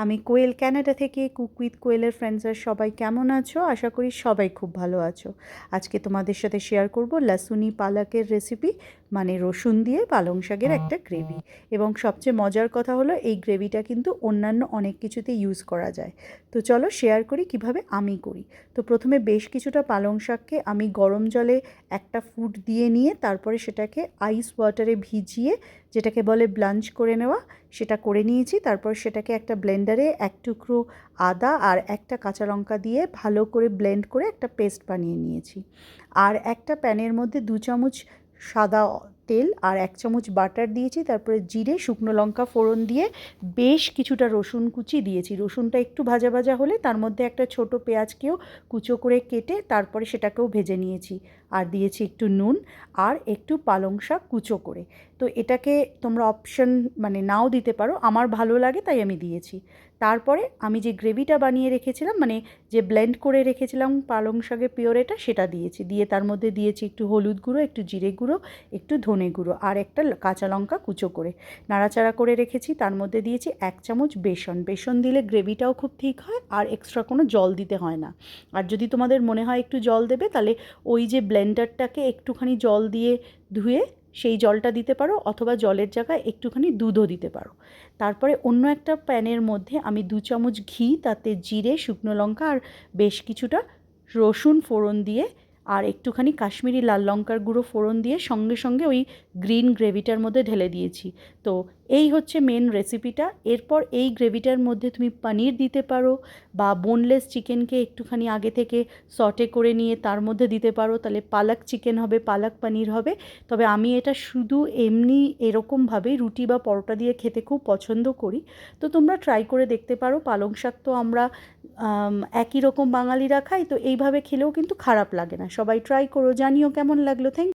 আমি কোয়েল ক্যানাডা থেকে। Cook with কোয়েলের ফ্রেন্ডসরা সবাই কেমন আছো? আশা করি সবাই খুব ভালো আছো। আজকে তোমাদের সাথে শেয়ার করব লাসুনি পালকের রেসিপি, মানে রসুন দিয়ে পালং শাকের একটা গ্রেভি। এবং সবচেয়ে মজার কথা হলো এই গ্রেভিটা কিন্তু অন্যান্য অনেক কিছুতে ইউজ করা যায়। তো চলো শেয়ার করি কিভাবে আমি করি। তো প্রথমে বেশ কিছুটা পালং শাককে আমি গরম জলে একটা ফুট দিয়ে নিয়ে তারপরে সেটাকে আইস ওয়াটারে ভিজিয়ে, যেটাকে বলে ব্লাঞ্চ করে নেওয়া, সেটা করে নিয়েছি। তারপর সেটাকে একটা ব্লেন্ডারে এক টুকরো আদা আর একটা কাঁচা লঙ্কা দিয়ে ভালো করে ব্লেন্ড করে একটা পেস্ট বানিয়ে নিয়েছি। আর একটা প্যানের মধ্যে 2 চামচ সাদা তেল আর 1 চামচ বাটার দিয়েছি। তারপরে জিরে, শুকনো লঙ্কা ফোড়ন দিয়ে বেশ কিছুটা রসুন কুচি দিয়েছি। রসুনটা একটু ভাজা ভাজা হলে তার মধ্যে একটা ছোট পেঁয়াজকেও কুচো করে কেটে তারপরে সেটাকেও ভেজে নিয়েছি। আর দিয়েছি একটু নুন আর একটু পালং শাক কুচো করে। তো এটাকে তোমরা অপশন মানে নাও দিতে পারো, আমার ভালো লাগে তাই আমি দিয়েছি। তারপরে আমি যে গ্রেভিটা বানিয়ে রেখেছিলাম, মানে যে ব্লেন্ড করে রেখেছিলাম পালং শাকের পিওরেটা, সেটা দিয়েছি। দিয়ে তার মধ্যে দিয়েছি একটু হলুদ গুঁড়ো, একটু জিরে গুঁড়ো, একটু ধনে গুঁড়ো আর একটা কাঁচা লঙ্কা কুচো করে নাড়াচাড়া করে রেখেছি। তার মধ্যে দিয়েছি 1 চামচ বেসন। বেসন দিলে গ্রেভিটাও খুব ঠিক হয় আর এক্সট্রা কোনো জল দিতে হয় না। আর যদি তোমাদের মনে হয় একটু জল দেবে, তাহলে ওই যে ব্লেন্ডারটাকে একটুখানি জল দিয়ে ধুয়ে সেই জলটা দিতে পারো, অথবা জলের জায়গায় একটুখানি দুধও দিতে পারো। তারপরে অন্য একটা প্যানের মধ্যে আমি 2 চামচ ঘি, তাতে জিরে, শুকনো লঙ্কা আর বেশ কিছুটা রসুন ফোড়ন দিয়ে আর একটুখানি কাশ্মীরি লাল লঙ্কার গুঁড়ো ফোড়ন দিয়ে সঙ্গে সঙ্গে ওই গ্রিন গ্রেভিটার মধ্যে ঢেলে দিয়েছি। তো এই হচ্ছে মেন রেসিপিটা। এরপর এই গ্রেভিটার মধ্যে তুমি পনির দিতে পারো, বা বোনলেস চিকেনকে একটুখানি আগে থেকে সটে করে নিয়ে তার মধ্যে দিতে পারো, তাহলে পালক চিকেন হবে, পালক পনির হবে। তবে আমি এটা শুধু এমনি এরকমভাবেই রুটি বা পরোটা দিয়ে খেতে খুব পছন্দ করি। তো তোমরা ট্রাই করে দেখতে পারো। পালং শাক তো আমরা একই রকম বাঙালিরা খাই, তো এইভাবে খেলেও কিন্তু খারাপ লাগে না। সবাই ট্রাই করো, জানিও কেমন লাগলো। থ্যাংক